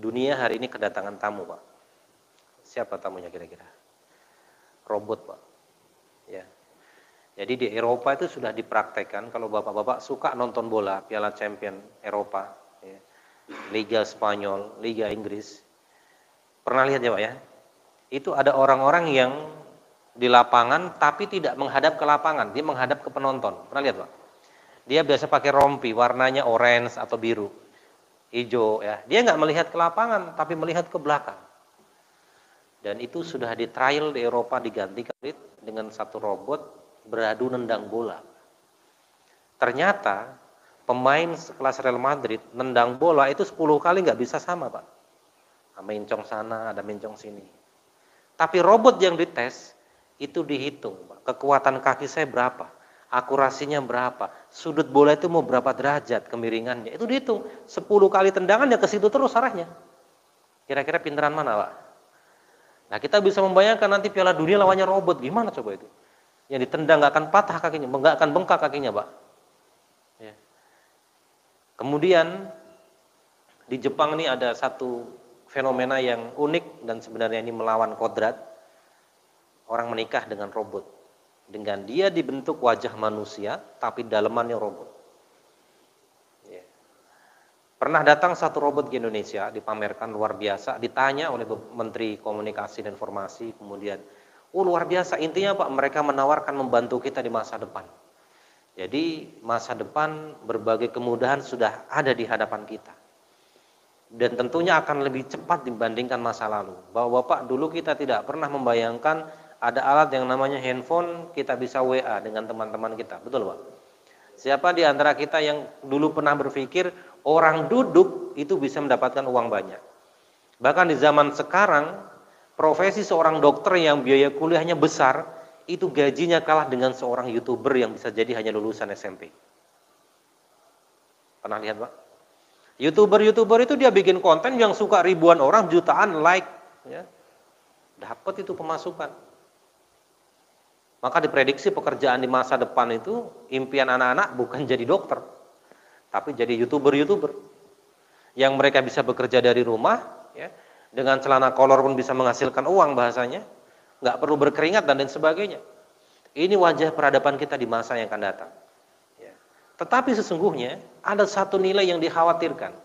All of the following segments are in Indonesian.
Dunia hari ini kedatangan tamu, Pak. Siapa tamunya kira-kira? Robot, Pak. Ya. Jadi di Eropa itu sudah dipraktekkan, kalau bapak-bapak suka nonton bola, Piala Champion Eropa, ya, Liga Spanyol, Liga Inggris, pernah lihat ya Pak ya? Itu ada orang-orang yang di lapangan tapi tidak menghadap ke lapangan, dia menghadap ke penonton. Pernah lihat Pak? Dia biasa pakai rompi, warnanya orange atau biru, hijau ya. Dia nggak melihat ke lapangan, tapi melihat ke belakang. Dan itu sudah di trial di Eropa, digantikan dengan satu robot beradu nendang bola. Ternyata pemain sekelas Real Madrid nendang bola itu 10 kali nggak bisa sama Pak. Ada mencong sana, ada mencong sini. Tapi robot yang dites itu dihitung Pak. Kekuatan kaki saya berapa, akurasinya berapa, sudut bola itu mau berapa derajat kemiringannya, itu dihitung. 10 kali tendangan ya ke situ terus arahnya. Kira-kira pinteran mana Pak? Nah kita bisa membayangkan nanti Piala Dunia lawannya robot, gimana coba itu? Yang ditendang nggak akan patah kakinya, nggak akan bengkak kakinya Pak. Ya. Kemudian di Jepang ini ada satu fenomena yang unik dan sebenarnya ini melawan kodrat. Orang menikah dengan robot. Dengan dia dibentuk wajah manusia, tapi dalemannya robot. Ya. Pernah datang satu robot ke Indonesia, dipamerkan luar biasa, ditanya oleh Menteri Komunikasi dan Informasi, kemudian, luar biasa, intinya Pak, mereka menawarkan membantu kita di masa depan. Jadi masa depan berbagai kemudahan sudah ada di hadapan kita. Dan tentunya akan lebih cepat dibandingkan masa lalu. Bahwa Bapak dulu kita tidak pernah membayangkan ada alat yang namanya handphone, kita bisa WA dengan teman-teman kita. Betul Pak? Siapa di antara kita yang dulu pernah berpikir orang duduk itu bisa mendapatkan uang banyak? Bahkan di zaman sekarang, profesi seorang dokter yang biaya kuliahnya besar, itu gajinya kalah dengan seorang YouTuber yang bisa jadi hanya lulusan SMP. Pernah lihat Pak? YouTuber itu dia bikin konten yang suka ribuan orang, jutaan like, ya. Dapat itu pemasukan. Maka diprediksi pekerjaan di masa depan itu impian anak-anak bukan jadi dokter, tapi jadi YouTuber yang mereka bisa bekerja dari rumah, ya, dengan celana kolor pun bisa menghasilkan uang bahasanya, nggak perlu berkeringat dan lain sebagainya. Ini wajah peradaban kita di masa yang akan datang. Ya. Tetapi sesungguhnya ada satu nilai yang dikhawatirkan.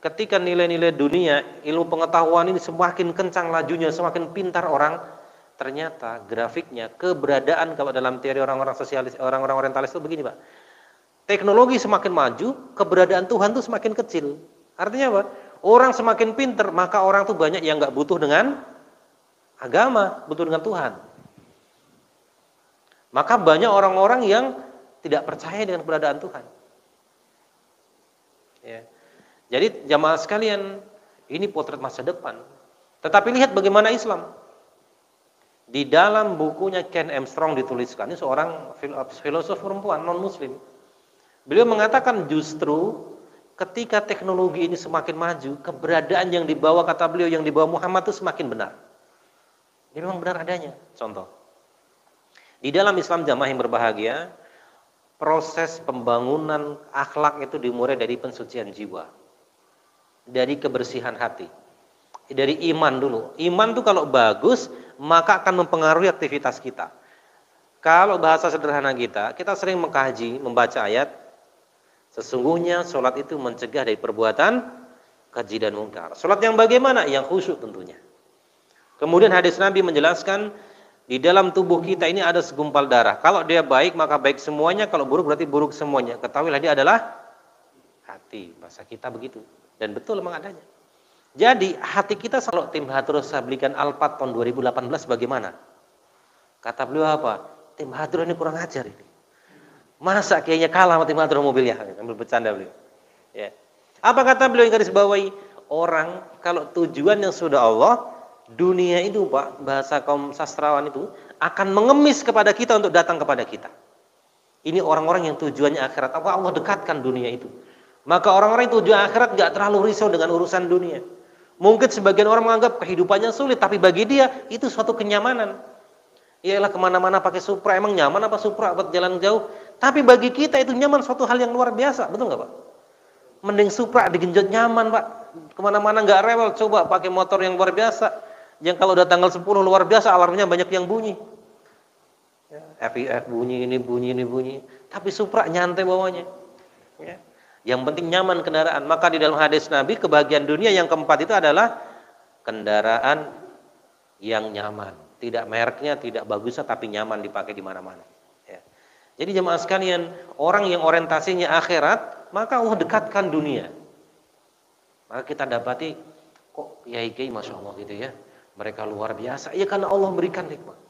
Ketika nilai-nilai dunia, ilmu pengetahuan ini semakin kencang lajunya, semakin pintar orang, ternyata grafiknya, keberadaan kalau dalam teori orang-orang sosialis, orang-orang orientalis itu begini Pak. Teknologi semakin maju, keberadaan Tuhan itu semakin kecil. Artinya apa? Orang semakin pintar, maka orang tuh banyak yang nggak butuh dengan agama, butuh dengan Tuhan. Maka banyak orang-orang yang tidak percaya dengan keberadaan Tuhan. Ya. Jadi jamaah sekalian, ini potret masa depan. Tetapi lihat bagaimana Islam. Di dalam bukunya Ken Armstrong dituliskan, ini seorang filosof perempuan non-muslim. Beliau mengatakan justru ketika teknologi ini semakin maju, keberadaan yang dibawa, kata beliau, yang dibawa Muhammad itu semakin benar. Ini memang benar adanya. Contoh. Di dalam Islam jamaah yang berbahagia, proses pembangunan akhlak itu dimulai dari pensucian jiwa. Dari kebersihan hati. Dari iman dulu. Iman tuh kalau bagus, maka akan mempengaruhi aktivitas kita. Kalau bahasa sederhana kita sering mengkaji, membaca ayat, sesungguhnya sholat itu mencegah dari perbuatan keji dan mungkar. Sholat yang bagaimana? Yang khusyuk tentunya. Kemudian hadis Nabi menjelaskan, di dalam tubuh kita ini ada segumpal darah. Kalau dia baik, maka baik semuanya. Kalau buruk, berarti buruk semuanya. Ketahuilah dia adalah hati. Bahasa kita begitu. Dan betul memang adanya. Jadi hati kita, kalau tim Hadros saya belikan Alphard tahun 2018 bagaimana? Kata beliau apa? Tim Hadros ini kurang ajar ini. Masa kayaknya kalah sama tim Hadros mobilnya? Sambil bercanda beliau. Ya. Apa kata beliau yang garis bawahi? Orang kalau tujuan yang sudah Allah, dunia itu Pak, bahasa kaum sastrawan itu akan mengemis kepada kita untuk datang kepada kita. Ini orang-orang yang tujuannya akhirat. Apa Allah dekatkan dunia itu? Maka orang-orang yang tujuan akhirat gak terlalu risau dengan urusan dunia. Mungkin sebagian orang menganggap kehidupannya sulit, tapi bagi dia itu suatu kenyamanan. Iyalah kemana-mana pakai Supra, emang nyaman apa Supra buat jalan jauh? Tapi bagi kita itu nyaman, suatu hal yang luar biasa, betul nggak Pak? Mending Supra digenjot nyaman Pak. Kemana-mana nggak rewel, coba pakai motor yang luar biasa. Yang kalau udah tanggal 10 luar biasa, alarmnya banyak yang bunyi. Ya, FIF bunyi, ini bunyi, ini bunyi. Tapi Supra nyantai bawanya. Ya. Yang penting nyaman kendaraan. Maka di dalam hadis Nabi, kebahagiaan dunia yang keempat itu adalah kendaraan yang nyaman. Tidak mereknya, tidak bagusnya, tapi nyaman dipakai di mana-mana. Ya. Jadi jemaah sekalian, orang yang orientasinya akhirat, maka Allah dekatkan dunia. Maka kita dapati, kok kiai-kiai Masya Allah gitu ya, mereka luar biasa. Ya karena Allah berikan nikmat.